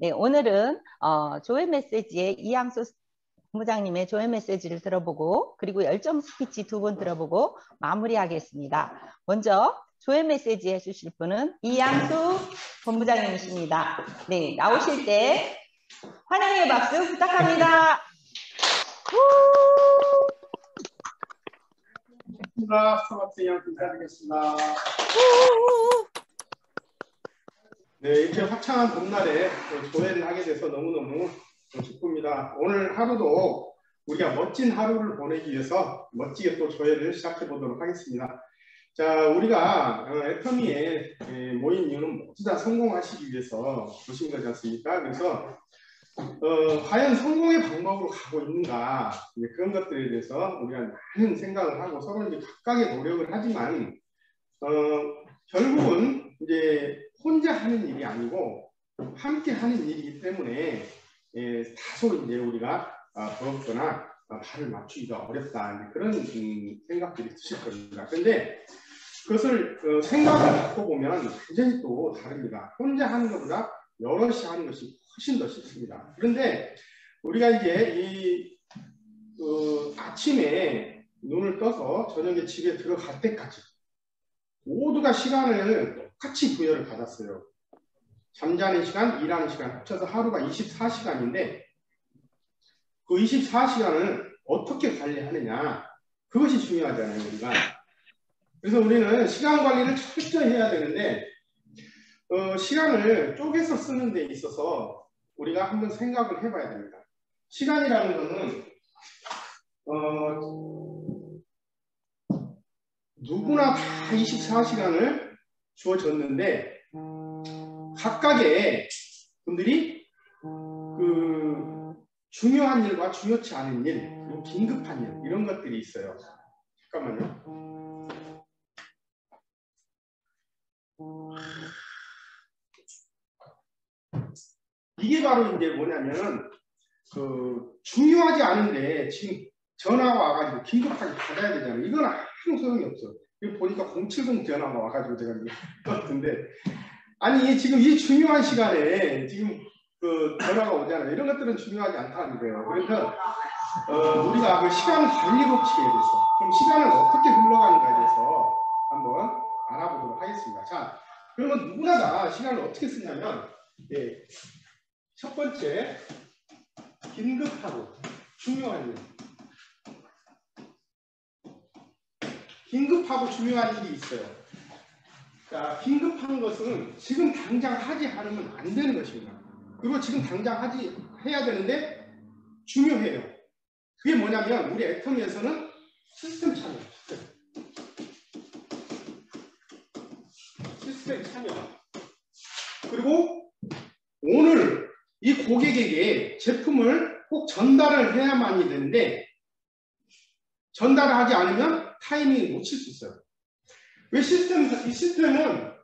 네, 오늘은 조회 메시지의 이양수 본부장님의 조회 메시지를 들어보고 그리고 열정 스피치 2번 들어보고 마무리하겠습니다. 먼저 조회 메시지 해주실 분은 이양수 본부장님이십니다. 네, 나오실 때 환영의 박수 부탁합니다. 스마트 이양수 인사드리겠습니다. 네, 이렇게 화창한 봄날에 조회를 하게 돼서 너무너무 기쁩니다. 오늘 하루도 우리가 멋진 하루를 보내기 위해서 멋지게 또 조회를 시작해 보도록 하겠습니다. 자, 우리가 애터미에 모인 이유는 모두 다 성공하시기 위해서 오신 거지 않습니까? 그래서 과연 성공의 방법으로 가고 있는가, 그런 것들에 대해서 우리가 많은 생각을 하고 서로 이제 각각의 노력을 하지만 결국은 이제 혼자 하는 일이 아니고 함께 하는 일이기 때문에 다소 이제 우리가 부럽거나 발을 맞추기가 어렵다, 그런 생각들이 드실 겁니다. 그런데 그것을 생각을 바꿔보면 완전히 또 다릅니다. 혼자 하는 것보다 여럿이 하는 것이 훨씬 더 쉽습니다. 그런데 우리가 이제 아침에 눈을 떠서 저녁에 집에 들어갈 때까지 모두가 시간을 똑같이 부여를 받았어요. 잠자는 시간, 일하는 시간 합쳐서 하루가 24시간인데 그 24시간을 어떻게 관리하느냐, 그것이 중요하잖아요, 우리가. 그래서 우리는 시간 관리를 철저히 해야 되는데 시간을 쪼개서 쓰는 데 있어서 우리가 한번 생각을 해봐야 됩니다. 시간이라는 것은 누구나 다 24시간을 주어졌는데 각각의 분들이 그 중요한 일과 중요치 않은 일, 그리고 긴급한 일, 이런 것들이 있어요. 잠깐만요. 이게 바로 이제 뭐냐면은 중요하지 않은데 지금 전화가 와가지고 긴급하게 받아야 되잖아요. 이건 아무 소용이 없어. 이거 보니까 070 전화가 와가지고 제가 이거 떴는데, 아니 지금 이 중요한 시간에 지금 전화가 오잖아요. 이런 것들은 중요하지 않다는 거예요. 그래서 우리가 그 시간 관리 법칙에 대해서, 그럼 시간을 어떻게 흘러가는가에 대해서 한번 알아보도록 하겠습니다. 자, 그러면 누구나 다 시간을 어떻게 쓰냐면, 첫 번째, 긴급하고 중요한 일. 긴급하고 중요한 일이 있어요. 자, 긴급한 것은 지금 당장 하지 않으면 안 되는 것입니다. 그리고 지금 당장 해야 되는데 중요해요. 그게 뭐냐면 우리 애터미에서는 시스템 참여. 시스템 참여. 그리고 오늘 이 고객에게 제품을 꼭 전달을 해야만이 되는데 전달을 하지 않으면 타이밍을 놓칠 수 있어요. 왜 이 시스템은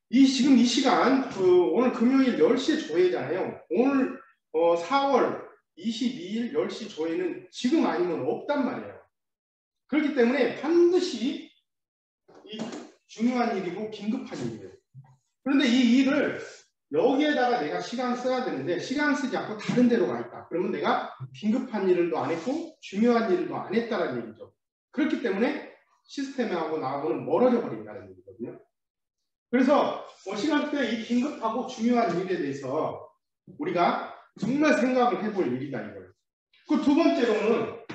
지금 이 시간 오늘 금요일 10시에 조회잖아요. 오늘 4월 22일 10시 조회는 지금 아니면 없단 말이에요. 그렇기 때문에 반드시 이 중요한 일이고 긴급한 일이에요. 그런데 이 일을 여기에다가 내가 시간 써야 되는데 시간 쓰지 않고 다른 데로 가 있다. 그러면 내가 긴급한 일도 안 했고 중요한 일도 안 했다는 얘기죠. 그렇기 때문에 시스템하고 나하고는 멀어져 버린다는 얘기거든요. 그래서 시간대 이 긴급하고 중요한 일에 대해서 우리가 정말 생각을 해볼 일이다, 이거예요. 그 두 번째로는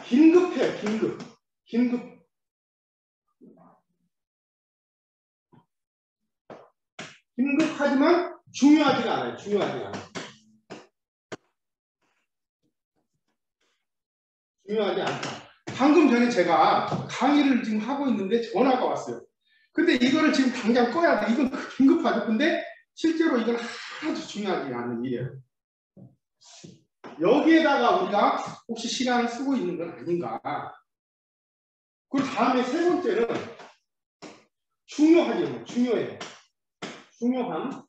긴급해요. 긴급. 긴급하지만 중요하지가 않아요. 중요하지 않다. 방금 전에 제가 강의를 지금 하고 있는데 전화가 왔어요. 근데 이거를 지금 당장 꺼야 돼. 이건 긴급하죠. 근데 실제로 이건 아주 중요하지 않은 일이에요. 여기에다가 우리가 혹시 시간을 쓰고 있는 건 아닌가. 그 다음에 세 번째는 중요해요.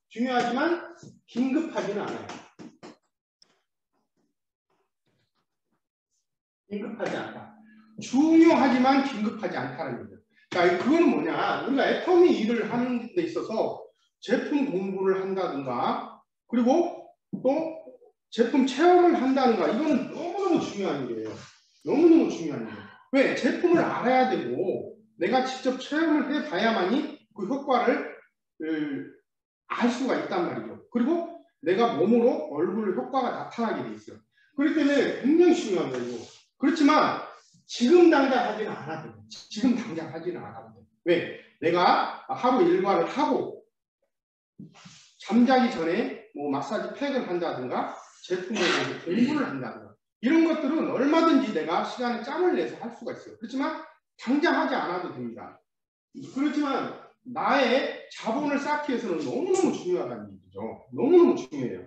중요하지만 긴급하지는 않아요. 긴급하지 않다. 중요하지만 긴급하지 않다는 거죠. 자, 그거는 뭐냐? 우리가 애터미 일을 하는 데 있어서 제품 공부를 한다든가 그리고 또 제품 체험을 한다든가 이거는 너무너무 중요한 일이에요. 너무너무 중요한 일이에요. 왜? 제품을 알아야 되고 내가 직접 체험을 해봐야만이 그 효과를 알 수가 있단 말이죠. 그리고 내가 몸으로 얼굴 효과가 나타나게 돼 있어요. 그렇기 때문에 굉장히 중요한 거예요. 그렇지만 지금 당장 하지는 않아도 돼요. 지금 당장 하지는 않아도 돼요. 왜? 내가 하루 일과를 하고 잠자기 전에 뭐 마사지 팩을 한다든가 제품에 대해서 공부를 한다든가 이런 것들은 얼마든지 내가 시간에 짬을 내서 할 수가 있어요. 그렇지만 당장 하지 않아도 됩니다. 그렇지만 나의 자본을 쌓기 위해서는 너무너무 중요하다는 얘기죠. 너무너무 중요해요.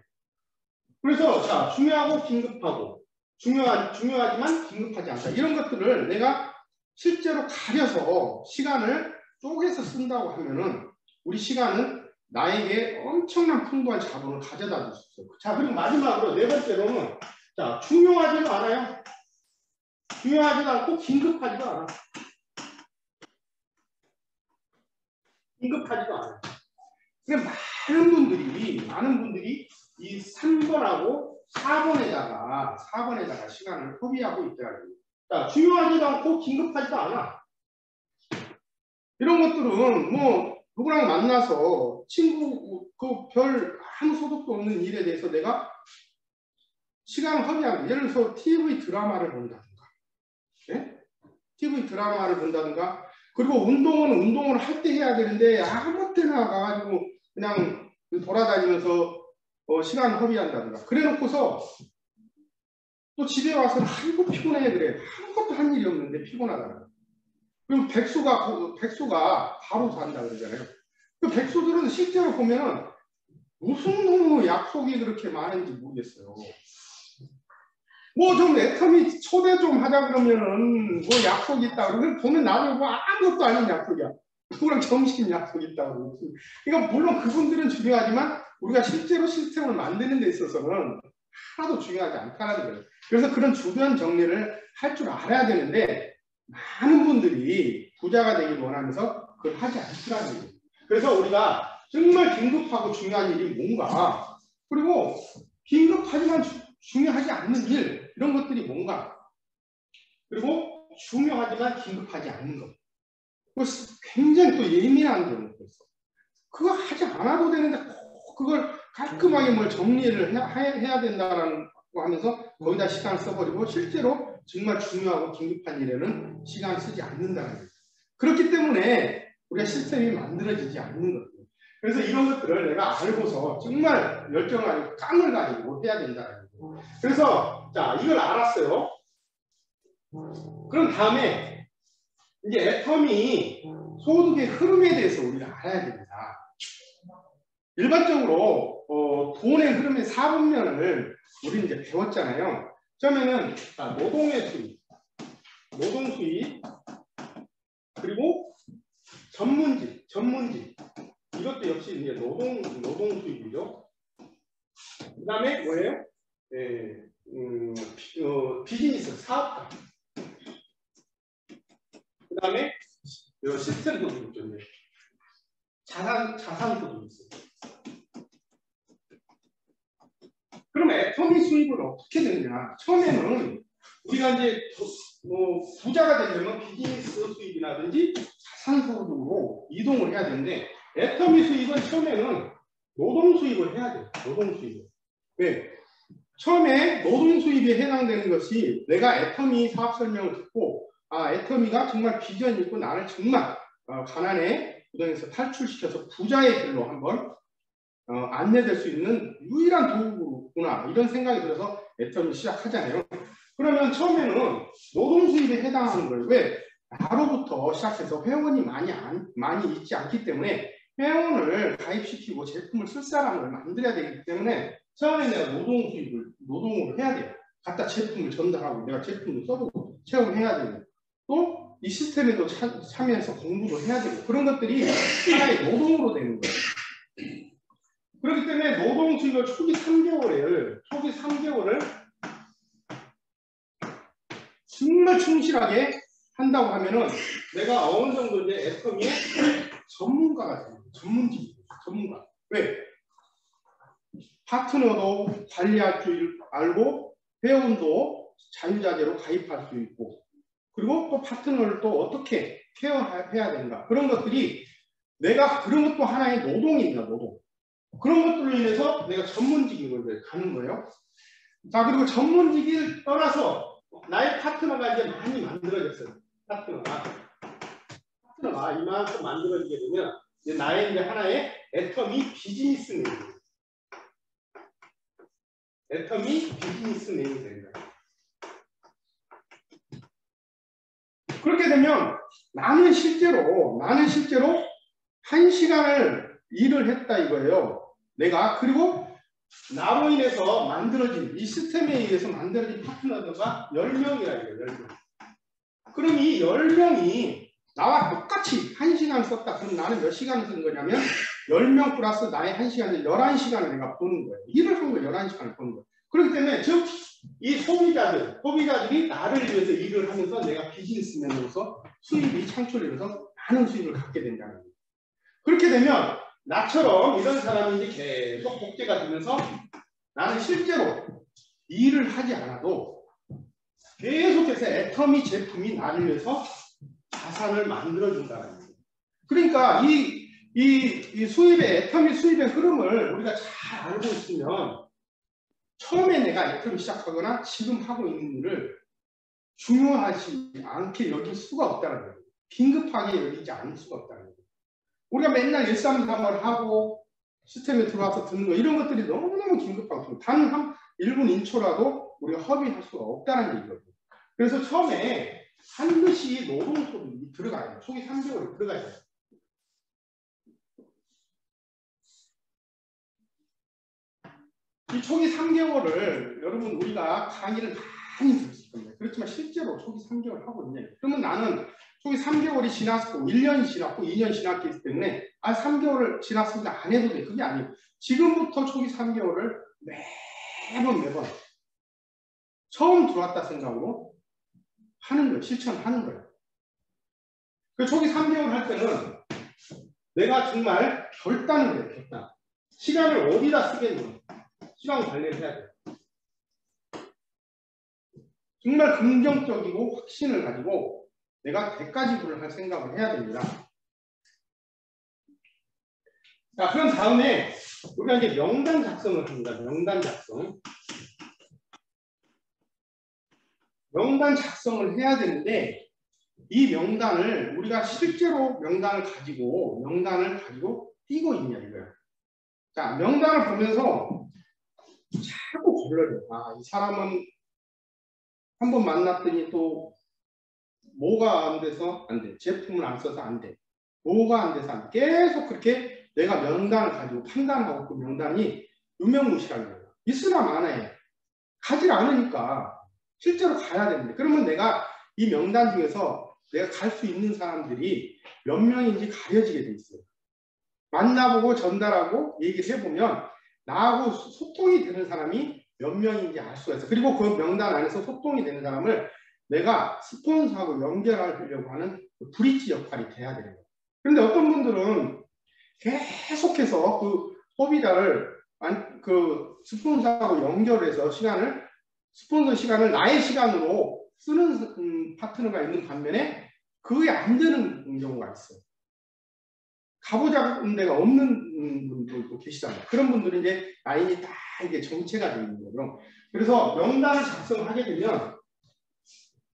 그래서 자, 중요하고 긴급하고 중요하지만 긴급하지 않다. 이런 것들을 내가 실제로 가려서 시간을 쪼개서 쓴다고 하면은 우리 시간은 나에게 엄청난 풍부한 자본을 가져다 줄 수 있어요. 자, 그리고 마지막으로 네 번째로는 자, 중요하지도 않아요. 중요하지도 않고 긴급하지도 않아. 긴급하지도 않아요. 그러니까 많은 분들이 이 3번하고 4번에다가 시간을 허비하고 있더라고요. 자, 중요하지도 않고 긴급하지도 않아. 이런 것들은 뭐 누구랑 만나서 친구 그 별 아무 소득도 없는 일에 대해서 내가 시간을 허비하는, 예를 들어서 TV 드라마를 본다든가, 네? TV 드라마를 본다든가, 그리고 운동을 할 때 해야 되는데 아무 때나 가가지고 그냥 돌아다니면서 시간 허비한다든가, 그래 놓고서 또 집에 와서는 아이고 피곤해 그래. 아무것도 한 일이 없는데 피곤하다는. 그럼 백수가 바로 잔다 그러잖아요. 그 백수들은 실제로 보면은 무슨 놈의 약속이 그렇게 많은지 모르겠어요. 뭐 좀 애터미 초대 좀 하자 그러면은 뭐 약속이 있다 그러면 보면 나는 뭐 아무것도 아닌 약속이야. 그거랑 정신 약속이 있다고. 그러니까 물론 그분들은 중요하지만 우리가 실제로 시스템을 만드는 데 있어서는 하나도 중요하지 않다는 거예요. 그래서 그런 주변 정리를 할 줄 알아야 되는데 많은 분들이 부자가 되길 원하면서 그걸 하지 않더라는 거예요. 그래서 우리가 정말 긴급하고 중요한 일이 뭔가, 그리고 긴급하지만 중요하지 않는 일, 이런 것들이 뭔가, 그리고 중요하지만 긴급하지 않는 것. 굉장히 또 예민한 경우가 있어. 그거 하지 않아도 되는데 그걸 깔끔하게 뭘 정리를 해야 된다라고 하면서 거기다 시간을 써버리고 실제로 정말 중요하고 긴급한 일에는 시간을 쓰지 않는다는 거예요. 그렇기 때문에 우리가 시스템이 만들어지지 않는 거예요. 그래서 이런 것들을 내가 알고서 정말 열정을 가지고 깡을 가지고 해야 된다는 거예요. 그래서 자, 이걸 알았어요. 그럼 다음에 이제 애터미 소득의 흐름에 대해서 우리가 알아야 됩니다. 일반적으로 돈의 흐름의 4분면을 우리는 이제 배웠잖아요. 처음에는 노동의 수입, 노동 수입, 그리고 전문직. 이것도 역시 이제 노동 수입이죠. 그 다음에 뭐예요? 비즈니스, 사업가. 그 다음에 시스템 소득 있죠. 자산 소득 있어요. 그럼 애터미 수입을 어떻게 되느냐? 처음에는 우리가 이제 부자가 되려면 비즈니스 수입이라든지 자산 소득으로 이동을 해야 되는데 애터미 수입은 처음에는 노동 수입을 해야 돼요. 노동 수입을. 왜? 처음에 노동 수입에 해당되는 것이 내가 애터미 사업 설명을 듣고 애터미가 정말 비전이 있고 나를 정말 가난의 구덩이에서 탈출시켜서 부자의 길로 한번 안내될 수 있는 유일한 도구구나 이런 생각이 들어서 애터미 시작하잖아요. 그러면 처음에는 노동 수입에 해당하는 거예요. 왜? 나로부터 시작해서 회원이 많이 있지 않기 때문에 회원을 가입시키고 제품을 쓸 사람을 만들어야 되기 때문에 처음에 내가 노동으로 해야 돼요. 갖다 제품을 전달하고 내가 제품을 써보고 체험해야 되고 또 이 시스템에도 참여해서 공부도 해야 되고 그런 것들이 하나의 노동으로 되는 거예요. 그렇기 때문에 노동 수입을 초기 3개월을 정말 충실하게 한다고 하면은 내가 어느 정도 이제 애터미의 전문가가 되는 거예요. 전문직이. 전문가. 왜? 파트너도 관리할 줄 알고 회원도 자유자재로 가입할 수 있고 그리고 또 파트너를 또 어떻게 케어해야 되는가 그런 것들이 내가 그런 것도 하나의 노동입니다. 노동. 그런 것들로 인해서 내가 전문직으로 가는 거예요. 자 그리고 전문직을 떠나서 나의 파트너가 이제 많이 만들어졌어요. 파트너가 이만큼 만들어지게 되면 이제 나의 이제 하나의 애터미 비즈니스맨이 비즈니스맨이 되는 거예요. 그렇게 되면 나는 실제로 1시간을 일을 했다 이거예요. 내가 그리고 나로 인해서 만들어진 이 시스템에 의해서 만들어진 파트너가 10명이라 이거예요. 10명. 그럼 이 10명이 나와 똑같이 1시간 썼다. 그럼 나는 몇 시간을 쓴 거냐면 10명 플러스 나의 1시간을 11시간을 내가 보는 거예요. 일을 한 거 11시간을 보는 거예요. 그렇기 때문에 즉 이 소비자들이 나를 위해서 일을 하면서 내가 비즈니스맨으로서 수입이 창출되면서 많은 수입을 갖게 된다는 거예요. 그렇게 되면 나처럼 이런 사람이 이제 계속 복제가 되면서 나는 실제로 일을 하지 않아도 계속해서 애터미 제품이 나를 위해서 자산을 만들어준다는 거예요. 그러니까 이 수입의 애터미 수입의 흐름을 우리가 잘 알고 있으면 처음에 내가 애터미 시작하거나 지금 하고 있는 일을 중요하지 않게 여길 수가 없다는 거예요. 긴급하게 여기지 않을 수가 없다는 거예요. 우리가 맨날 133을 하고 시스템에 들어와서 듣는 거 이런 것들이 너무너무 긴급하고 단 한 1분 1초라도 우리가 허비할 수가 없다는 얘기거든요. 그래서 처음에 반드시 노동소득이 들어가야 돼요. 초기 3개월이 들어가야 돼요. 이 초기 3개월을 여러분 우리가 강의를 많이 들었을 겁니다. 그렇지만 실제로 초기 3개월 하고 있냐. 그러면 나는 초기 3개월이 지났고 1년이 지났고 2년이 지났기 때문에 3개월을 지났으니까 안 해도 돼. 그게 아니에요. 지금부터 초기 3개월을 매번 처음 들어왔다 생각으로 하는 거예요. 실천하는 거예요. 그 초기 3개월 할 때는 내가 정말 결단을 해요. 결단. 시간을 어디다 쓰겠노. 시간 관리를 해야 돼요. 정말 긍정적이고 확신을 가지고 내가 대가지불을 할 생각을 해야 됩니다. 자, 그런 다음에 우리가 이제 명단 작성을 합니다. 명단 작성. 명단 작성을 해야 되는데 이 명단을 우리가 실제로 명단을 가지고 띄고 있냐 이거예요. 자, 명단을 보면서 자꾸 걸러요. 이 사람은 한번 만났더니 또 뭐가 안 돼서 안 돼. 제품을 안 써서 안 돼. 뭐가 안 돼서 안 돼. 계속 그렇게 내가 명단을 가지고 판단하고 그 명단이 유명무실한 거예요. 있으나 마나에 가지 않으니까 실제로 가야 되는데 그러면 내가 이 명단 중에서 내가 갈 수 있는 사람들이 몇 명인지 가려지게 돼 있어요. 만나보고 전달하고 얘기를 해보면 나하고 소통이 되는 사람이 몇 명인지 알 수가 있어요. 그리고 그 명단 안에서 소통이 되는 사람을 내가 스폰서하고 연결하려고 하는 브릿지 역할이 돼야 되는 거예요. 그런데 어떤 분들은 계속해서 그 소비자를 그 스폰서하고 연결해서 스폰서 시간을 나의 시간으로 쓰는 파트너가 있는 반면에 그게 안 되는 경우가 있어요. 가보자는 데가 없는 분들도 계시잖아요. 그런 분들은 이제 라인이 다 이게 정체가 되어 있는 거죠. 그래서 명단을 작성하게 되면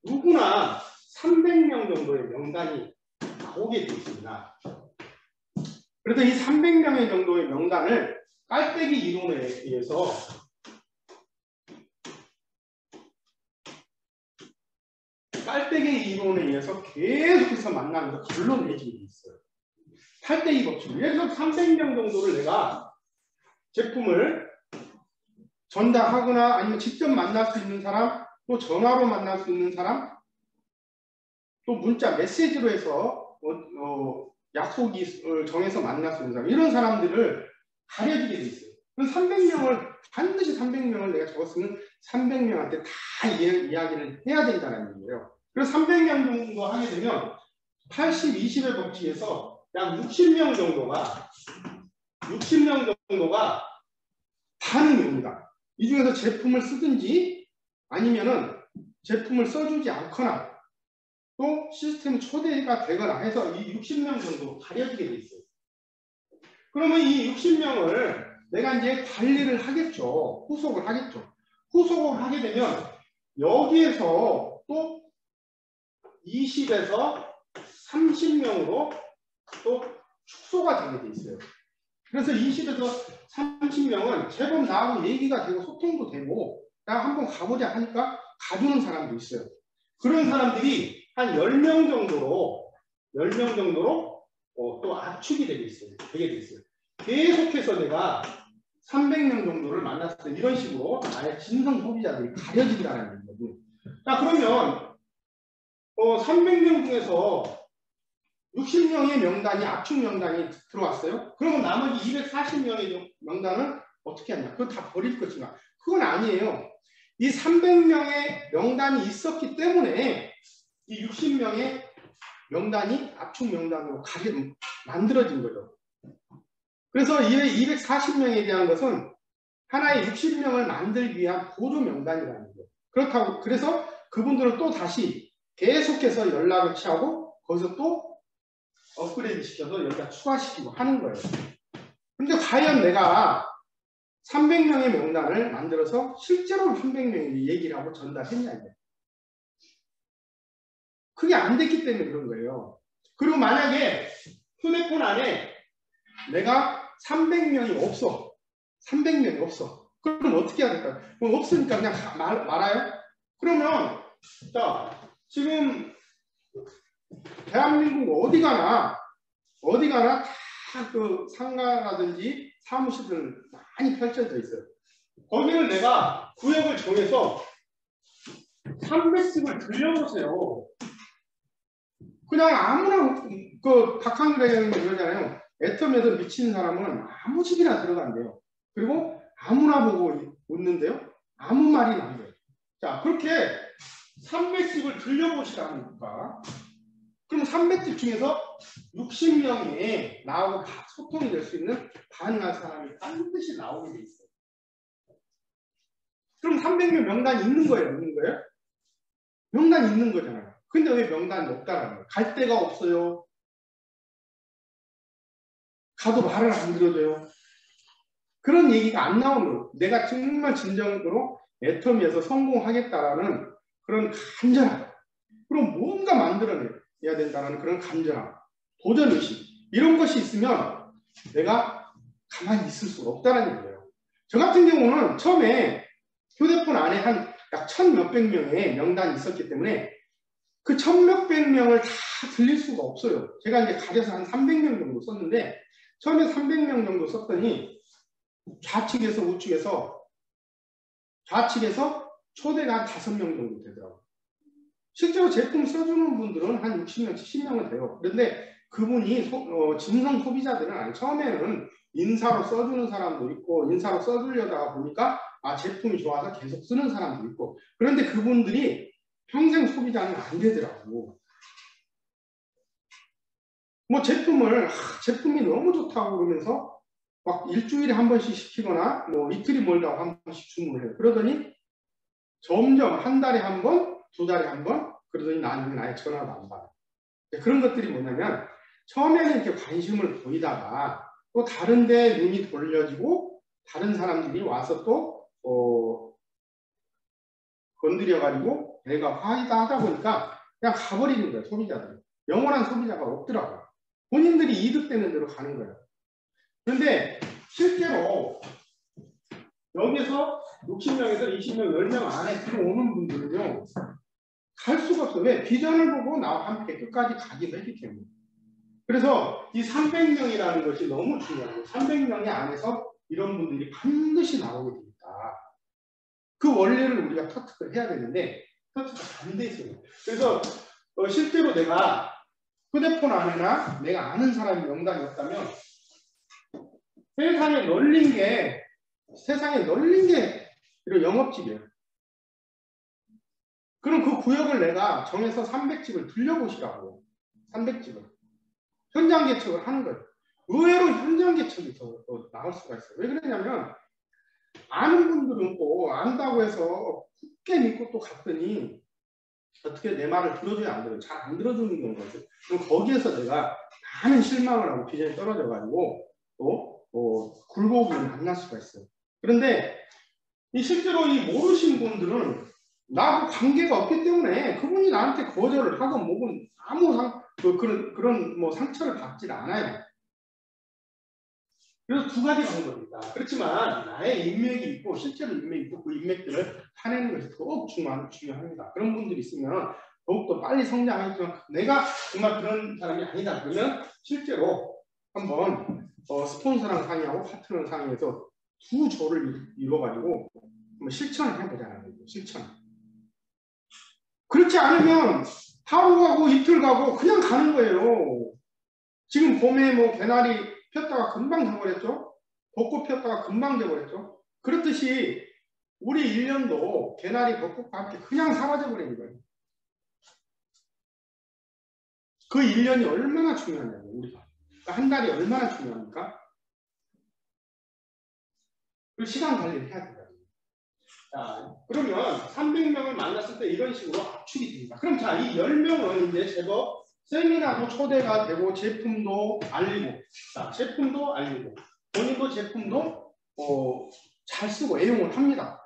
누구나 300명 정도의 명단이 나오게 되어 있습니다. 그래서 이 300명의 정도의 명단을 깔때기 이론에 의해서 계속해서 만나면서 걸러내지게 돼 있어요. 탈때기 법칙. 예를 들어서 300명 정도를 내가 제품을 전달하거나 아니면 직접 만날 수 있는 사람, 또 전화로 만날 수 있는 사람, 또 문자, 메시지로 해서 약속을 정해서 만날 수 있는 사람, 이런 사람들을 가려지게 돼 있어요. 그럼 300명을, 반드시 300명을 내가 적었으면 300명한테 다 이야기를 해야 된다는 얘기예요. 그래서 300명 정도 하게 되면 80, 20의 법칙에서 약 60명 정도가 60명 정도가 반응이 옵니다. 이 중에서 제품을 쓰든지 아니면은 제품을 써주지 않거나 또 시스템 초대가 되거나 해서 이 60명 정도 가려지게 돼 있어요. 그러면 이 60명을 내가 이제 관리를 하겠죠. 후속을 하겠죠. 후속을 하게 되면 여기에서 또 20에서 30명으로 또 축소가 되게 돼 있어요. 그래서 20에서 30명은 제법 나하고 얘기가 되고 소통도 되고 나 한번 가보자 하니까 가주는 사람도 있어요. 그런 사람들이 한 10명 정도로 또 압축이 되게 돼 있어요. 계속해서 내가 300명 정도를 만났을 때 이런 식으로 아예 진성 소비자들이 가려진다는 얘기거든요. 자, 그러면 300명 중에서 60명의 명단이 압축 명단이 들어왔어요. 그러면 나머지 240명의 명단은 어떻게 하냐? 그거 다 버릴 것인가? 그건 아니에요. 이 300명의 명단이 있었기 때문에 이 60명의 명단이 압축 명단으로 만들어진 거죠. 그래서 이 240명에 대한 것은 하나의 60명을 만들기 위한 보조 명단이라는 거예요. 그렇다고 그래서 그분들은 또 다시 계속해서 연락을 취하고 거기서 또 업그레이드 시켜서 여기다 추가시키고 하는 거예요. 근데 과연 내가 300명의 명단을 만들어서 실제로 300명이 얘기를 하고 전달했냐 이거예요. 그게 안 됐기 때문에 그런 거예요. 그리고 만약에 휴대폰 안에 내가 300명이 없어. 300명이 없어. 그럼 어떻게 해야 될까요? 그럼 없으니까 그냥 말아요? 그러면 자 지금 대한민국 어디 가나 다 그 상가라든지 사무실들 많이 펼쳐져 있어요. 거기를 내가 구역을 정해서 300집을 들려보세요. 그냥 아무나 그 박한글의 형님 그러잖아요. 애텀에서 미치는 사람은 아무 집이나 들어간대요. 그리고 아무나 보고 웃는데요. 아무 말이 안 돼요. 자, 그렇게 300집을 들려보시라니까. 그럼 300집 중에서 60명이 나하고 다 소통이 될 수 있는 가능한 사람이 반드시 나오게 돼 있어요. 그럼 300명 명단이 있는 거예요? 없는 거예요? 명단이 있는 거잖아요. 근데 왜 명단이 없다는 거예요? 갈 데가 없어요. 가도 말을 안 들어줘요. 그런 얘기가 안 나오는 거예요. 내가 정말 진정으로 애터미에서 성공하겠다라는 그런 간절함. 그럼 뭔가 만들어내야 된다는 그런 간절함, 도전의식 이런 것이 있으면 내가 가만히 있을 수가 없다는 얘기예요. 저 같은 경우는 처음에 휴대폰 안에 한 약 1000몇백 명의 명단이 있었기 때문에 그 1000몇백 명을 다 들릴 수가 없어요. 제가 이제 가려서 한 300명 정도 썼는데 처음에 300명 정도 썼더니 좌측에서 우측에서 초대가 한 5명 정도 되더라고요. 실제로 제품 써주는 분들은 한 60명, 70명은 돼요. 그런데 그분이 진성 소비자들은 아니 처음에는 인사로 써주는 사람도 있고 인사로 써주려다가 보니까 제품이 좋아서 계속 쓰는 사람도 있고 그런데 그분들이 평생 소비자는 안 되더라고. 뭐 제품이 너무 좋다고 그러면서 막 일주일에 한 번씩 시키거나 뭐 이틀이 멀다고 한 번씩 주문을 해요. 그러더니 점점 한 달에 한 번, 2달에 한 번 그러더니 나중에 아예 전화도 안 받아. 그런 것들이 뭐냐면 처음에는 이렇게 관심을 보이다가 또 다른 데 눈이 돌려지고 다른 사람들이 와서 또 건드려가지고 내가 화이다 하다 보니까 그냥 가버리는 거예요. 소비자들이. 영원한 소비자가 없더라고요. 본인들이 이득되는 대로 가는 거예요. 그런데 실제로 여기서 60명에서 20명, 10명 안에 들어오는 분들은요. 갈 수가 없어요. 왜? 비전을 보고 나와 함께 끝까지 가기로 했기 때문에. 그래서 이 300명이라는 것이 너무 중요해요. 300명의 안에서 이런 분들이 반드시 나오게 됩니다. 그 원리를 우리가 터득을 해야 되는데 터득이 안 돼 있어요. 그래서 실제로 내가 휴대폰 안에나 내가 아는 사람이 명단이 없다면 세상에 널린 게 이런 영업집이에요. 그럼 그 구역을 내가 정해서 300집을 들려보시라고. 300집을. 현장 개척을 하는 거예요. 의외로 현장 개척이 더 나올 수가 있어요. 왜 그러냐면 아는 분들은 꼭 안다고 해서 굳게 믿고 또 갔더니 어떻게 내 말을 들어줘야 안 들어요. 잘 안 들어주는 경우가 있어요. 그럼 거기에서 내가 많은 실망을 하고 비전이 떨어져가지고 또 굴곡을 만날 수가 있어요. 그런데 이 실제로 이 모르신 분들은 나하고 관계가 없기 때문에 그분이 나한테 거절을 하건 뭐건 아무 그런 뭐 상처를 받질 않아요. 그래서 두 가지 방법이 있다. 그렇지만 나의 인맥이 있고 실제로 인맥이 있고 그 인맥들을 파내는 것이 더욱 중요합니다. 그런 분들이 있으면 더욱더 빨리 성장하지만 내가 정말 그런 사람이 아니다. 그러면 실제로 한번 스폰서랑 상의하고 파트너랑 상의해서 두 조를 이루어가지고 실천을 해보자는 거죠. 실천. 그렇지 않으면 하루 가고 이틀 가고 그냥 가는 거예요. 지금 봄에 뭐 개나리 폈다가 금방 져버렸죠. 벚꽃 폈다가 금방 져버렸죠. 그렇듯이 우리 1년도 개나리 벚꽃과 함께 그냥 사라져버리는 거예요. 그 1년이 얼마나 중요하냐고 우리가. 그러니까 한 달이 얼마나 중요합니까? 그 시간 관리를 해야 된다. 자, 그러면 300명을 만났을 때 이런 식으로 압축이 됩니다. 그럼 자, 이 10명은 이제 제법 세미나도 초대가 되고 제품도 알리고, 자, 제품도 알리고, 본인도 제품도 잘 쓰고 애용을 합니다.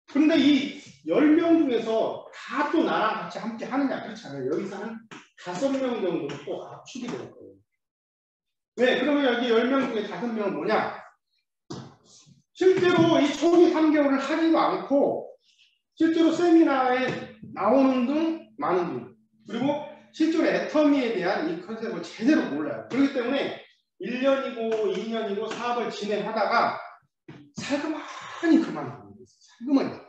그런데 이 10명 중에서 다 또 나랑 같이 함께 하느냐? 그렇지 않아요. 여기서 한 5명 정도는 또 압축이 될 거예요. 왜? 그러면 여기 10명 중에 5명은 뭐냐? 실제로 이 초기 3개월을 하지도 않고 실제로 세미나에 나오는 등 많은 분 그리고 실제로 애터미에 대한 이 컨셉을 제대로 몰라요. 그렇기 때문에 1년이고 2년이고 사업을 진행하다가 살그머니 그만두는 거예요. 살그머니.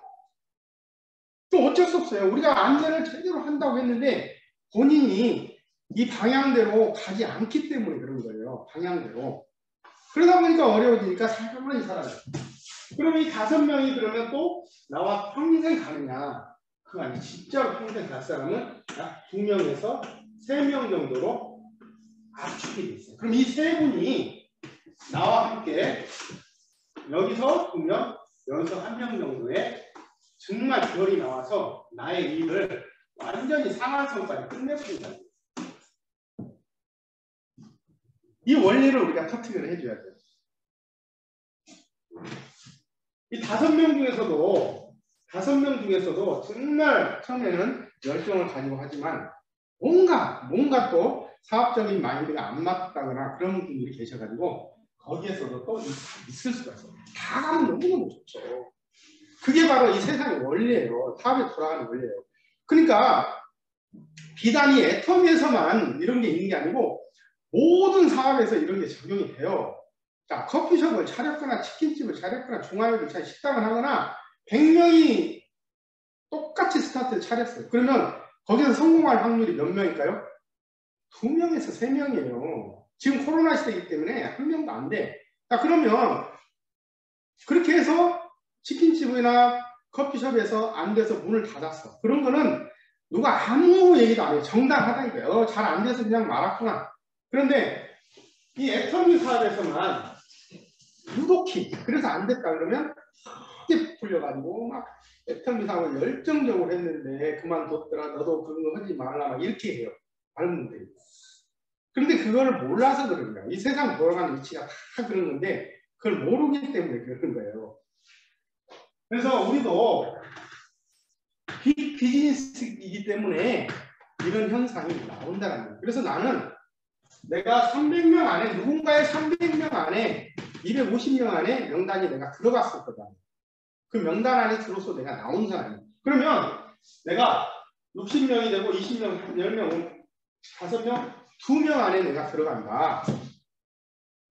또 어쩔 수 없어요. 우리가 안전을 제대로 한다고 했는데 본인이 이 방향대로 가지 않기 때문에 그런 거예요. 방향대로. 그러다 보니까 어려워지니까 살그머니 살아요. 그럼 이 5명이 그러면 또 나와 평생 가느냐? 그거 아니에요. 진짜로 평생 갈 사람은 약 2명에서 3명 정도로 압축이 돼 있어요. 그럼 이 3분이 나와 함께 여기서 2명, 여기서 1명 정도의 정말 별이 나와서 나의 일을 완전히 상한선까지 끝내버린다. 이 원리를 우리가 터득을 해줘야 돼요. 이 5명 중에서도 정말 처음에는 열정을 가지고 하지만 뭔가 또 사업적인 마인드가 안 맞다거나 그런 분들이 계셔가지고 거기에서도 또 있을 수가 있어요. 다 가면 너무너무 좋죠. 그게 바로 이 세상의 원리예요. 사업에 돌아가는 원리예요. 그러니까 비단이 애터미에서만 이런 게 있는 게 아니고 모든 사업에서 이런 게 적용이 돼요. 자, 커피숍을 차렸거나 치킨집을 차렸거나 중화요리 식당을 하거나 100명이 똑같이 스타트를 차렸어요. 그러면 거기서 성공할 확률이 몇 명일까요? 2명에서 3명이에요. 지금 코로나 시대이기 때문에 1명도 안 돼. 자, 그러면 그렇게 해서 치킨집이나 커피숍에서 안 돼서 문을 닫았어. 그런 거는 누가 아무 얘기도 안 해요. 정당하다니까요. 잘 안 돼서 그냥 말았구나. 그런데 이 애터미 사업에서만 유독히 그래서 안 됐다 그러면 크게 풀려가지고 막 애터미 사업을 열정적으로 했는데 그만뒀더라. 너도 그런 거 하지 말라. 막 이렇게 해요. 많은 분들이. 그런데 그걸 몰라서 그런 거예요. 이 세상 돌아가는 위치가 다 그런 건데 그걸 모르기 때문에 그런 거예요. 그래서 우리도 비즈니스이기 때문에 이런 현상이 나온다는 거예요. 그래서 나는 내가 300명 안에 누군가의 300명 안에 250명 안에 명단이 내가 들어갔을 거다. 그 명단 안에 들어서 내가 나온 사람이에요. 그러면 내가 60명이 되고 20명, 10명, 5명, 2명 안에 내가 들어간다.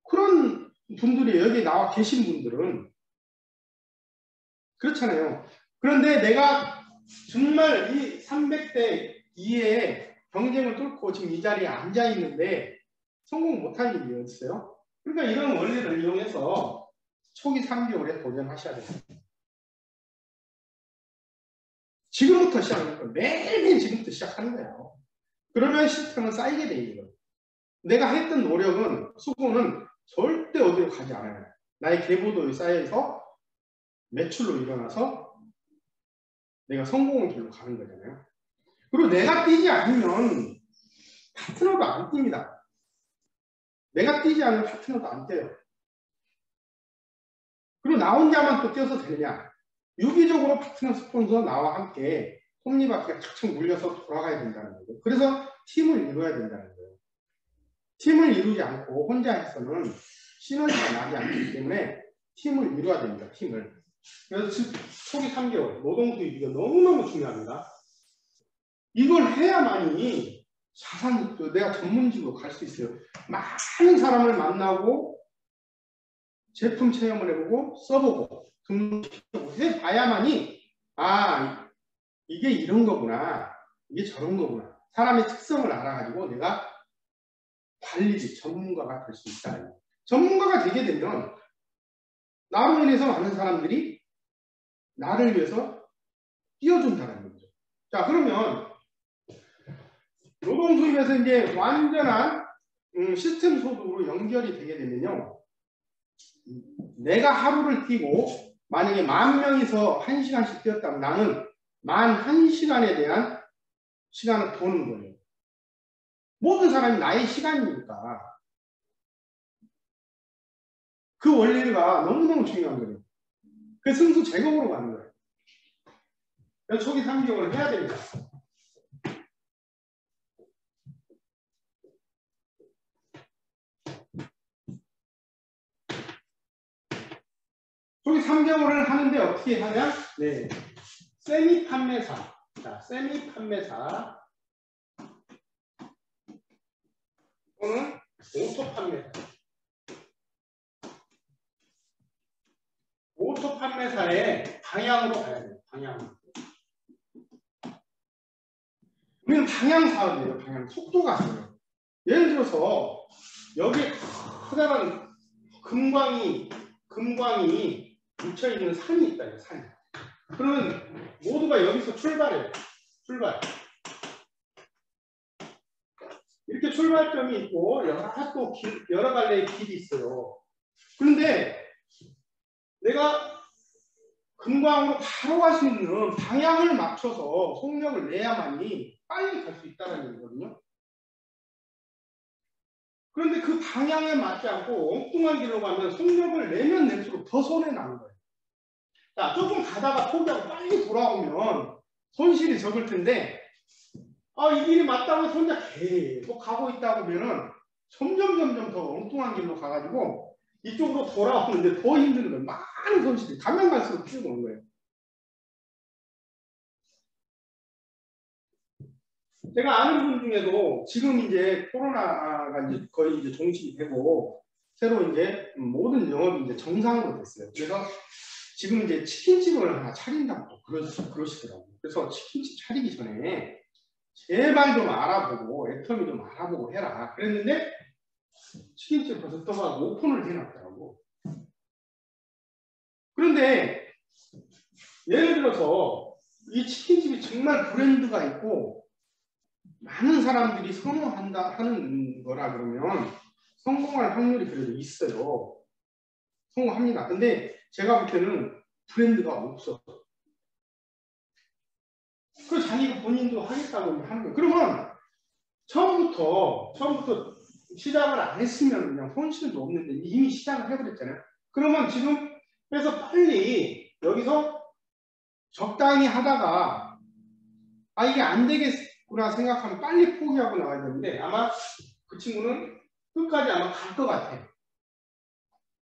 그런 분들이 여기 나와 계신 분들은 그렇잖아요. 그런데 내가 정말 이 300대 2의 경쟁을 뚫고 지금 이 자리에 앉아 있는데 성공 못할 일이 있어요. 그러니까 이런 원리를 이용해서 초기 3개월에 도전하셔야 됩니다. 지금부터 시작하는 거예요. 매일매일 지금부터 시작하는 거예요. 그러면 시스템은 쌓이게 돼 있는 거예요. 내가 했던 노력은, 수고는 절대 어디로 가지 않아요. 나의 계보도에 쌓여서 매출로 일어나서 내가 성공의 길로 가는 거잖아요. 그리고 내가 뛰지 않으면 파트너도 안 뜁니다. 내가 뛰지 않으면 파트너도 안 뛰어요. 그리고 나 혼자만 또 뛰어서 되느냐? 유기적으로 파트너 스폰서 나와 함께 톱니바퀴가 착착 물려서 돌아가야 된다는 거죠. 그래서 팀을 이루어야 된다는 거예요. 팀을 이루지 않고 혼자 해서는 시너지가 나지 않기 때문에 팀을 이루어야 됩니다. 팀을. 그래서 초기 3개월 노동 수입 이거 너무너무 중요합니다. 이걸 해야만이 내가 전문직으로 갈 수 있어요. 많은 사람을 만나고 제품 체험을 해보고 써보고 해봐야만이 이게 이런 거구나, 이게 저런 거구나, 사람의 특성을 알아가지고 내가 관리직 전문가가 될 수 있다. 전문가가 되게 되면 나로 인해서 많은 사람들이 나를 위해서 뛰어준다는 거죠. 자, 그러면 노동 수입에서 이제 완전한 시스템 소득으로 연결이 되게 되면요, 내가 하루를 뛰고 만약에 10,000명이서 1시간씩 뛰었다면 나는 11,000시간에 대한 시간을 버는 거예요. 모든 사람이 나의 시간이니까. 그 원리가 너무너무 중요한 거예요. 그 승수 제공으로 가는 거예요. 그래서 초기 3개월을 해야 됩니다. 초기 3개월을 하는데 어떻게 하냐? 네. 세미 판매사. 자, 세미 판매사. 또는 오토 판매사. 오토 판매사의 방향으로 가야 돼요. 방향으로. 우리는 방향 사업이에요. 방향. 속도가 아니에요. 예를 들어서 여기에 커다란 금광이 묻혀있는 산이 있다. 산이. 그러면 모두가 여기서 출발해요. 출발. 이렇게 출발점이 있고 여러 갈래의 길이 있어요. 그런데 내가 금광으로 바로 갈 수 있는 방향을 맞춰서 속력을 내야만이 빨리 갈 수 있다는 얘기거든요. 그런데 그 방향에 맞지 않고 엉뚱한 길로 가면 속력을 내면 낼수록 더 손해나는 거예요. 자, 조금 가다가 포기하고 빨리 돌아오면 손실이 적을 텐데, 이 길이 맞다고 해서 혼자 계속 가고 있다 보면은 점점 더 엉뚱한 길로 가가지고 이쪽으로 돌아오는데 더 힘든 거예요. 많은 손실이 가면 갈수록 키우고 오는 거예요. 제가 아는 분 중에도 지금 이제 코로나가 이제 거의 이제 종식이 되고 새로 이제 모든 영업이 이제 정상으로 됐어요. 그래서 지금 이제 치킨집을 하나 차린다고 그러시더라고요. 그래서 치킨집 차리기 전에 제발 좀 알아보고 애터미 좀 알아보고 해라. 그랬는데 치킨집 벌써 떠가고 오픈을 해놨더라고. 그런데 예를 들어서 이 치킨집이 정말 브랜드가 있고 많은 사람들이 선호한다 하는 거라 그러면 성공할 확률이 그래도 있어요. 성공합니다. 근데 제가 볼 때는 브랜드가 없어. 그 자기가 본인도 하겠다고 하는 거예요. 그러면 처음부터 시작을 안 했으면 그냥 손실도 없는데 이미 시작을 해버렸잖아요. 그러면 지금 해서 빨리 여기서 적당히 하다가 이게 안 되겠구나 생각하면 빨리 포기하고 나와야 되는데 아마 그 친구는 끝까지 아마 갈 것 같아요.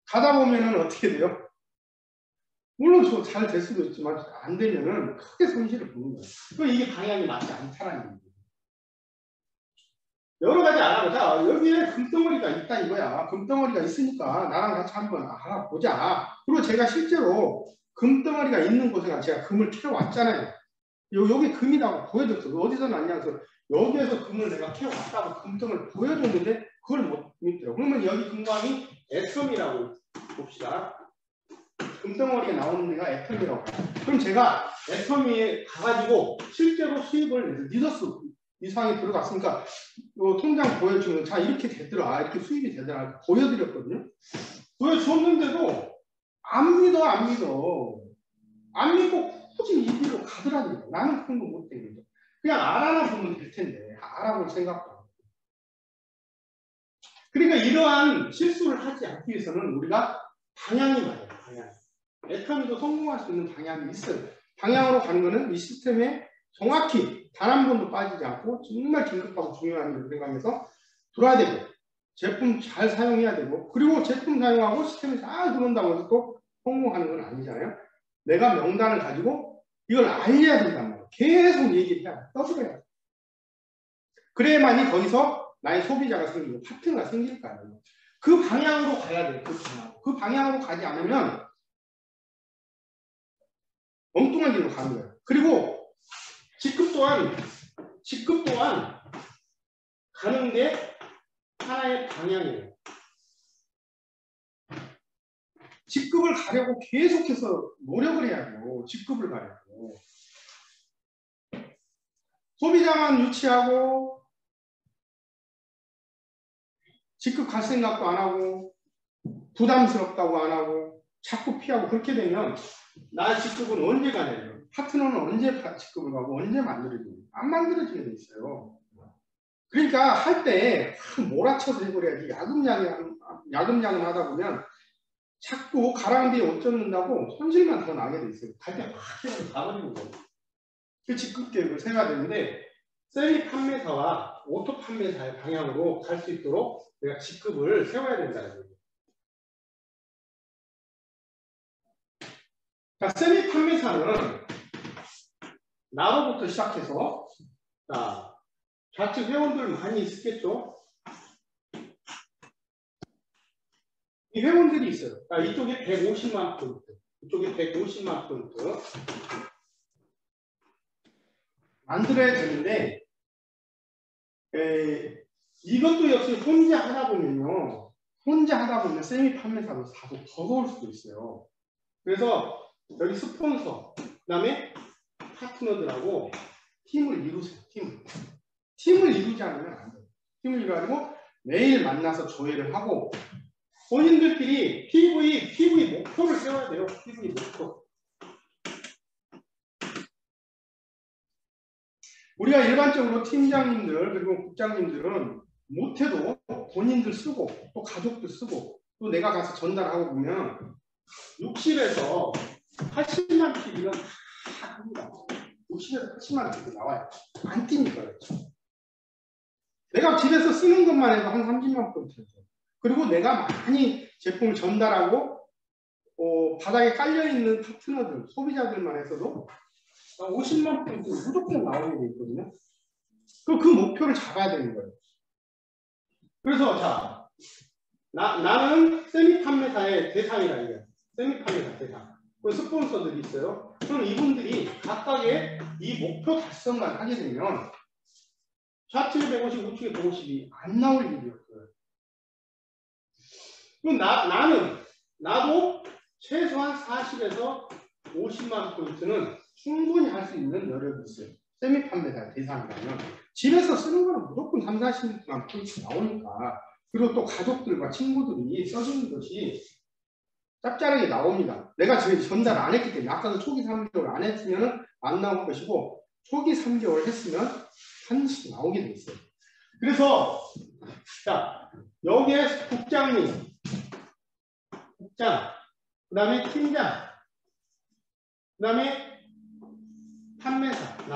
가다 보면은 어떻게 돼요? 물론 저 잘 될 수도 있지만 안 되면은 크게 손실을 보는 거예요. 그럼 이게 방향이 맞지 않다라는 얘기예요. 여러 가지 알아보자. 여기에 금덩어리가 있다 이거야. 금덩어리가 있으니까 나랑 같이 한번 알아보자. 그리고 제가 실제로 금덩어리가 있는 곳에 제가 금을 캐왔잖아요. 여기 금이라고 보여줬어. 어디서 났냐 해서 여기에서 금을 내가 캐왔다고 금덩을 보여줬는데 그걸 못 믿더라고. 그러면 여기 금광이 애텀이라고 봅시다. 금덩어리가 나오는 데가 애텀이라고. 그럼 제가 애텀에 가가지고 실제로 수입을 내서 리더스 이상이 들어갔으니까 통장 보여주면 자 이렇게 되더라, 이렇게 수입이 되더라 보여드렸거든요. 보여줬는데도 안 믿어. 안 믿고 굳이 이 길로 가더라고요. 나는 그런 거 못 되거든. 그냥 알아나 보면 될 텐데 알아볼 생각도 안 하고. 그러니까 이러한 실수를 하지 않기 위해서는 우리가 방향이 맞아요. 방향. 애터미도 성공할 수 있는 방향이 있어요. 방향으로 가는 거는 이 시스템에 정확히 단 한 번도 빠지지 않고 정말 긴급하고 중요한 일을 생각하면서 들어야 되고 제품 잘 사용해야 되고 그리고 제품 사용하고 시스템이 잘 들어온다고 해서 또 성공하는 건 아니잖아요. 내가 명단을 가지고 이걸 알려야 된단 말이에요. 계속 얘기해야 떠들어야 돼. 그래야만이 거기서 나의 소비자가 생기고 파트너가 생길 거 아니에요. 그 방향으로 가야 돼요. 그 방향으로 가지 않으면 엉뚱한 길로 가는 거예요. 그리고 직급 또한 가는 게 하나의 방향이에요. 직급을 가려고 계속해서 노력을 해야 돼요. 직급을 가려고. 소비자만 유치하고 직급 갈 생각도 안 하고 부담스럽다고 안 하고 자꾸 피하고 그렇게 되면 나 직급은 언제 가냐고요. 파트너는 언제 직급을 가고 언제 만들어지고 안 만들어지게 돼 있어요. 그러니까 할 때 몰아쳐서 해버려야지 야금야금 하다 보면 자꾸 가라앉이 못 쫓는다고 손실만 더 나게 돼 있어요. 갈 때 막 해서 가버리는 거예요. 그 직급 계획을 세워야 되는데 세미 판매사와 오토 판매사의 방향으로 갈 수 있도록 내가 직급을 세워야 된다는 거예요. 자, 세미 판매사는 나로부터 시작해서 자, 좌측 회원들 많이 있겠죠? 이 회원들이 있어요. 자, 이쪽에 150만 포인트, 이쪽에 150만 포인트 만들어야 되는데 이것도 역시 혼자 하다 보면 세미 판매사도 다소 버거울 수도 있어요. 그래서 여기 스폰서, 그 다음에 파트너들하고 팀을 이루세요. 팀을 이루지 않으면 안 돼요. 팀을 이루고 매일 만나서 조회를 하고 본인들끼리 PV 목표를 세워야 돼요. PV 목표. 우리가 일반적으로 팀장님들 그리고 국장님들은 못해도 본인들 쓰고 또 가족들 쓰고 또 내가 가서 전달하고 보면 60에서 80만 PV는 다 합니다. 60에서 80만 PV 나와요. 안 뛰니까 그렇죠. 내가 집에서 쓰는 것만 해도 한 30만 포인트. 그리고 내가 많이 제품을 전달하고 바닥에 깔려있는 파트너들, 소비자들만 해서도 50만 포인트 무조건 나오게 돼 있거든요. 그 목표를 잡아야 되는 거예요. 그래서 자, 나는 세미 판매사의 대상이라 이거예요. 세미 판매사 대상. 그 스폰서들이 있어요. 그럼 이분들이 각각의 이 목표 달성만 하게 되면 좌측에 150, 우측에 150이 안 나올 일이 없어요. 그럼 나도 최소한 40에서 50만 포인트는 충분히 할 수 있는 여력이 있어요. 세미 판매사 대상이라면 집에서 쓰는 거는 무조건 3, 40만 포인트 나오니까 그리고 또 가족들과 친구들이 써주는 것이 짭짤하게 나옵니다. 내가 지금 전달 안 했기 때문에 아까도 초기 3개월 안 했으면 안 나올 것이고 초기 3개월 했으면 반드시 나오게 돼 있어요. 그래서 자 여기에 국장, 그 다음에 팀장, 그 다음에 판매사, 그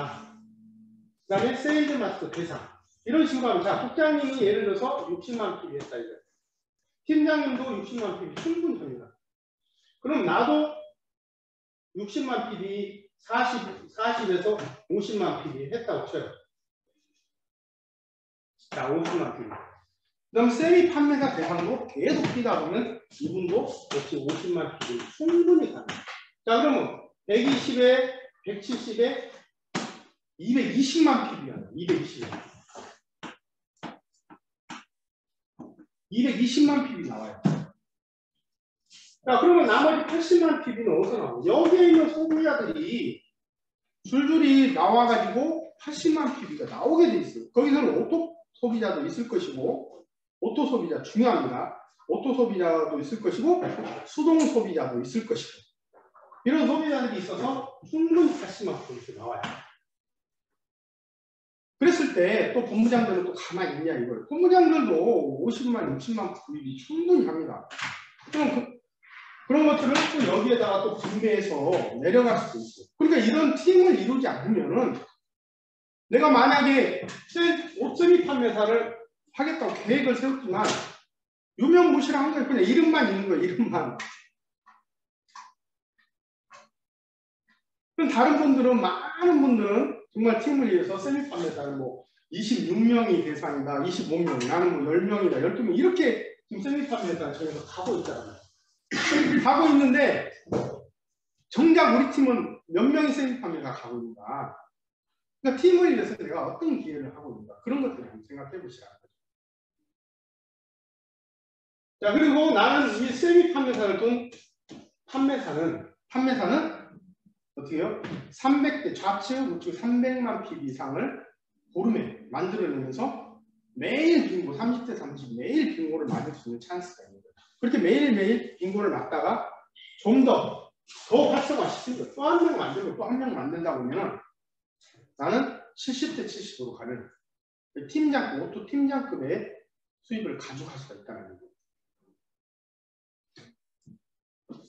다음에 세일즈 마스터 대상 이런 식으로 하면 자 국장님이 예를 들어서 60만 PV 했다 이거. 팀장님도 60만 PV 충분히 합니다. 그럼 나도 60만 PV 40에서 50만 PV 했다고 쳐요. 자 50만 PV. 그럼 세미 판매사 대상도 계속 뛰다 보면 이분도 역시 50만 PV 충분히 가능해요. 자 그러면 120에 170에 220만 PV야. 220만 PV 나와요. 자 그러면 나머지 80만 PV는 어디서 나와요? 여기에 있는 소비자들이 줄줄이 나와가지고 80만 PB가 나오게 돼 있어요. 거기서는 오토 소비자도 있을 것이고, 오토 소비자 중요합니다. 오토 소비자도 있을 것이고, 수동 소비자도 있을 것이고, 이런 소비자들이 있어서 충분히 80만 PB가 나와요. 그랬을 때 또 본부장들은 또 가만히 있냐 이거예요. 본부장들도 50만, 60만 PB 충분히 합니다. 그런 것들을 또 여기에다가 또 분배해서 내려갈 수도 있어요. 그러니까 이런 팀을 이루지 않으면은 내가 만약에 옷 세미 판매사를 하겠다고 계획을 세웠지만 유명무실한 거예요. 그냥 이름만 있는 거예요. 이름만. 그럼 다른 분들은, 많은 분들은 정말 팀을 위해서 세미 판매사를 뭐 26명이 대상이다, 25명, 나는 뭐 10명이다, 12명 이렇게 지금 세미 판매사 저희가 가고 있잖아요. 가고 있는데 정작 우리 팀은 몇 명이 세미 판매사 가고 있는가? 그러니까 팀을 위해서 내가 어떤 기회를 하고 있는가? 그런 것들을 한번 생각해 보시라는 거죠. 자, 그리고 나는 이 세미 판매사를 둔 판매사는 어떻게 해요? 300대 좌측, 우측 300만 PB 이상을 보름에 만들어내면서 매일 빙고, 30대 30 매일 빙고를 맞을 수 있는 찬스가 있는 거예요. 그렇게 매일매일 빙고를 맞다가 좀 더 활성화시키는 거예요. 또 한 명 만들고 또 한 명 만든다 보면 나는 70대 70으로 가는 팀장급, 오토 팀장급의 수입을 가져갈 수가 있다는 거예요.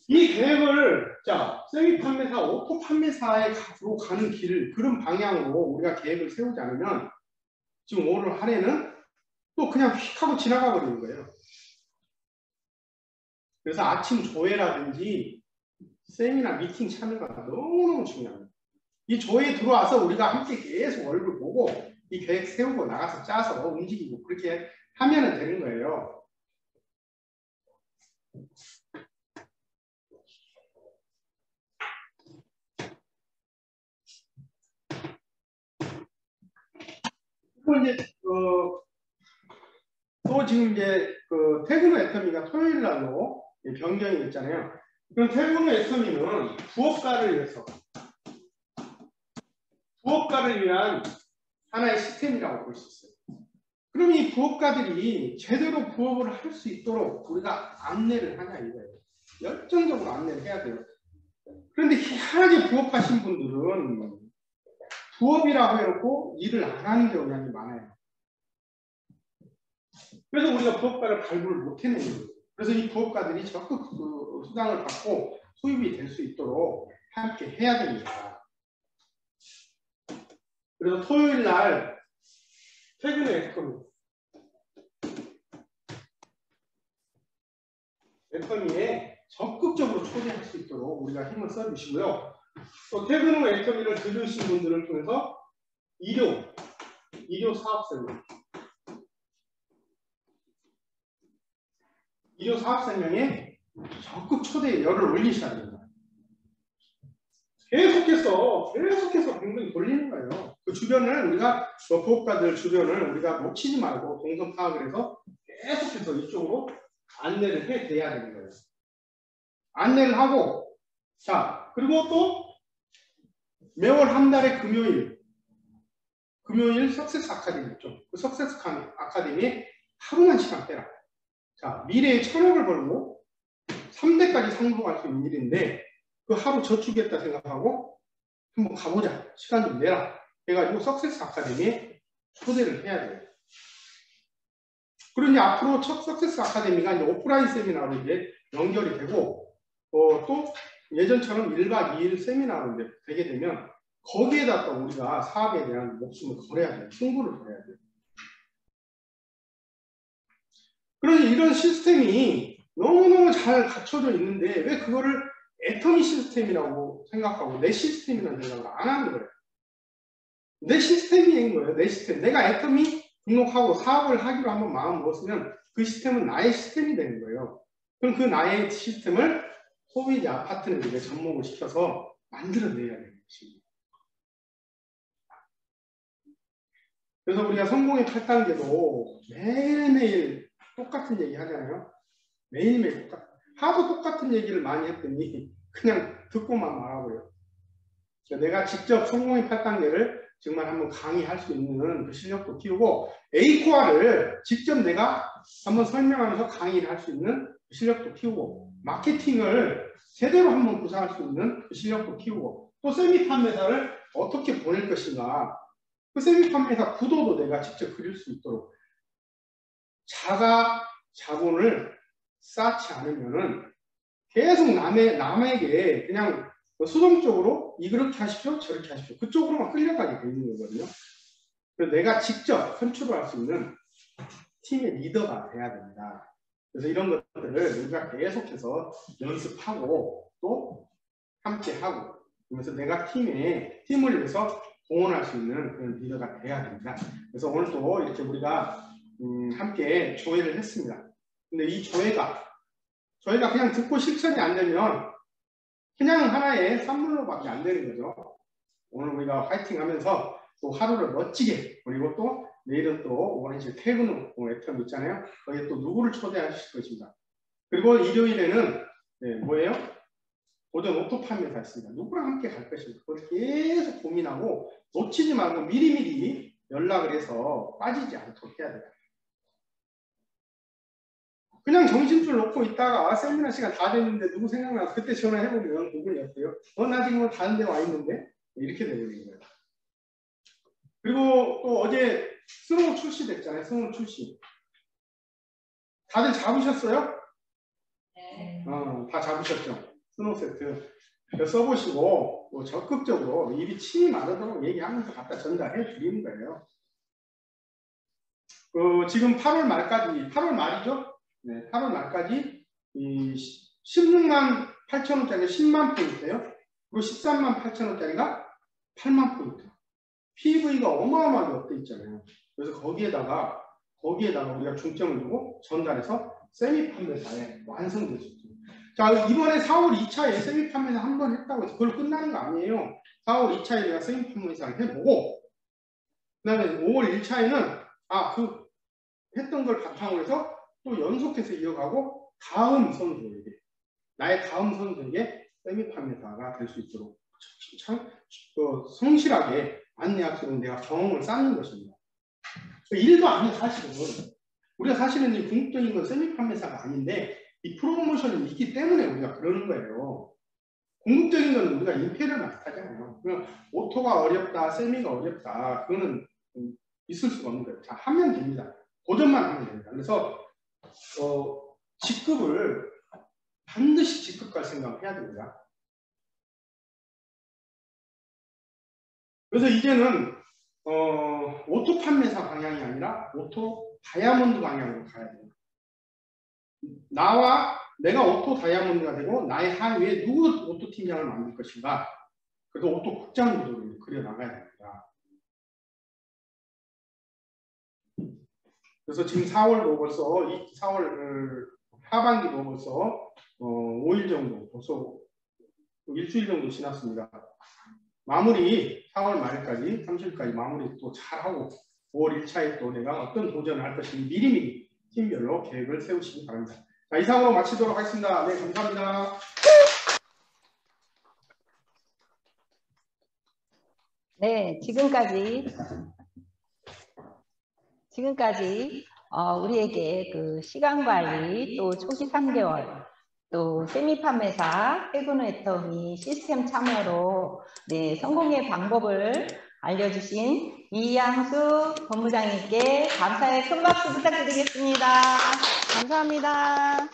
이 계획을, 자, 세미 판매사, 오토 판매사로 가는 길, 그런 방향으로 우리가 계획을 세우지 않으면 지금 오늘 한 해는 또 그냥 휙 하고 지나가 버리는 거예요. 그래서 아침 조회라든지 세미나 미팅 참여가 너무너무 중요합니다. 이 조회에 들어와서 우리가 함께 계속 얼굴 보고 이 계획 세우고 나가서 짜서 움직이고 그렇게 하면 되는 거예요. 그리고 이제 또 지금 이제 그 퇴근 후 애터미가 토요일 날로 변경이 됐잖아요. 그럼 퇴근 후 애터미는 부업가를 위한 하나의 시스템이라고 볼 수 있어요. 그럼 이 부업가들이 제대로 부업을 할 수 있도록 우리가 안내를 하냐 이거예요. 열정적으로 안내를 해야 돼요. 그런데 희한하게 부업하신 분들은 부업이라고 해놓고 일을 안 하는 경우가 많아요. 그래서 우리가 부업가를 발굴을 못 해내는 거예요. 그래서 이 부업가들이 적극 그 수당을 받고 수입이 될 수 있도록 함께 해야 됩니다. 그래서 토요일 날 퇴근에 애터미에 적극적으로 초대할 수 있도록 우리가 힘을 써주시고요. 또 퇴근 후 애터미를 들으신 분들을 통해서 일요 사업 설명에 적극 초대에 열을 올리셔야 됩니다. 계속해서 빙빙 돌리는 거예요. 그 주변을 우리가 부업가들 주변을 우리가 놓치지 말고 동선 파악을 해서 계속해서 이쪽으로 안내를 해야 되는 거예요. 안내를 하고, 자, 그리고 또 매월 한 달에 금요일 석세스 아카데미 있죠. 그 석세스 아카데미에 하루만 시간 빼라. 자, 미래에 1000억을 벌고 3대까지 상봉할 수 있는 일인데 그 하루 저축했다 생각하고 한번 가보자. 시간 좀 내라. 해가지고 석세스 아카데미에 초대를 해야 돼요. 그리고 이제 앞으로 첫 석세스 아카데미가 이제 오프라인 세미나로 이제 연결이 되고 또 예전처럼 1박 2일 세미나로 이제 되게 되면 거기에다 또 우리가 사업에 대한 목숨을 걸어야 돼요. 승부를 걸어야 돼요. 그러니 이런 시스템이 너무너무 잘 갖춰져 있는데 왜 그거를 애터미 시스템이라고 생각하고 내 시스템이라는 생각을 안 하는 거예요. 내 시스템인 거예요. 내 시스템. 내가 애터미 등록하고 사업을 하기로 한번 마음 먹었으면 그 시스템은 나의 시스템이 되는 거예요. 그럼 그 나의 시스템을 소비자 파트너들에게 접목을 시켜서 만들어내야 되는 것입니다. 그래서 우리가 성공의 8단계도 매일매일 똑같은 얘기 하잖아요. 매일매일 하도 똑같은 얘기를 많이 했더니 그냥 듣고만 말하고요. 내가 직접 성공의 8단계를 정말 한번 강의할 수 있는 그 실력도 키우고 A코어를 직접 내가 한번 설명하면서 강의를 할 수 있는 그 실력도 키우고 마케팅을 제대로 한번 구사할 수 있는 그 실력도 키우고 또 세미 판매사를 어떻게 보낼 것인가 그 세미 판매사 구도도 내가 직접 그릴 수 있도록 자가 자본을 쌓지 않으면은 계속 남에게 그냥 수동적으로 이렇게 하십시오 저렇게 하십시오 그쪽으로만 끌려가게 되는 거거든요. 그래서 내가 직접 컨트롤할 수 있는 팀의 리더가 돼야 됩니다. 그래서 이런 것들을 우리가 계속해서 연습하고 또 함께하고 그래서 내가 팀을 위해서 공헌할 수 있는 그런 리더가 돼야 됩니다. 그래서 오늘 또 이렇게 우리가 함께 조회를 했습니다. 근데 이 조회가 그냥 듣고 실천이 안 되면 그냥 하나의 선물로밖에 안 되는 거죠. 오늘 우리가 화이팅 하면서 또 하루를 멋지게 그리고 또 내일은 또 오렌지 퇴근 애텀 있잖아요. 거기에 또 누구를 초대하실 것인가. 그리고 일요일에는 뭐예요? 도전 오토 판매사 있습니다. 누구랑 함께 갈 것인가. 그걸 계속 고민하고 놓치지 말고 미리미리 연락을 해서 빠지지 않도록 해야 돼요. 그냥 정신줄 놓고 있다가 세미나 시간 다 됐는데 누구 생각나서 그때 전화해보면 그분이 어때요? 나 지금 다른 데 와 있는데? 이렇게 되는 거예요. 그리고 또 어제 스노우 출시됐잖아요. 스노우 출시. 다들 잡으셨어요? 네. 다 잡으셨죠? 스노우 세트. 써보시고 뭐 적극적으로 입이 침이 마르도록 얘기하면서 갖다 전달해 드리는 거예요. 지금 8월 말까지, 8월 말이죠? 네, 8월 말까지 이 16만 8천 원짜리 10만 포인트예요. 그리고 13만 8천 원짜리가 8만 포인트. PV가 어마어마하게 업돼 있잖아요. 그래서 거기에다가 우리가 중점을 두고 전달해서 세미 판매사에 완성될 수 있죠. 자, 이번에 4월 2차에 세미 판매사 한 번 했다고 해서 그걸 끝나는 거 아니에요. 4월 2차에 내가 세미 판매사를 해보고 그다음에 5월 1차에는 했던 걸 바탕으로 해서 또 연속해서 이어가고 나의 다음 선수에게 세미 판매사가 될 수 있도록 참 성실하게 안내 약속은 내가 경험을 쌓는 것입니다. 일도 아니에요. 사실은 우리가 사실은 이 궁극적인 건 세미 판매사가 아닌데 이 프로모션이 있기 때문에 우리가 그러는 거예요. 궁극적인 건 우리가 임페를 맡하잖아요. 오토가 어렵다, 세미가 어렵다, 그거는 있을 수가 없는 거예요. 자, 하면 됩니다. 도전만 하면 됩니다. 그래서 직급을 반드시 직급 갈 생각을 해야 됩니다. 그래서 이제는 오토 판매사 방향이 아니라 오토 다이아몬드 방향으로 가야 돼요. 내가 오토 다이아몬드가 되고 나의 하위에 누구 오토 팀장을 만들 것인가. 그래서 오토 국장 구도를 그려나가야 됩니다. 그래서 지금 4월도 벌써 4월 하반기도 벌써 5일 정도 벌써 일주일 정도 지났습니다. 마무리 4월 말까지 30일까지 마무리 또 잘하고 5월 1차에 또 내가 어떤 도전을 할 것인지 미리미리 팀별로 계획을 세우시기 바랍니다. 자, 이상으로 마치도록 하겠습니다. 네, 감사합니다. 네, 지금까지 우리에게 그 시간 관리, 또 초기 3개월, 또 세미 판매사, 퇴근 후 애터미 시스템 참여로 성공의 방법을 알려주신 이양수 본부장님께 감사의 큰 박수 부탁드리겠습니다. 감사합니다.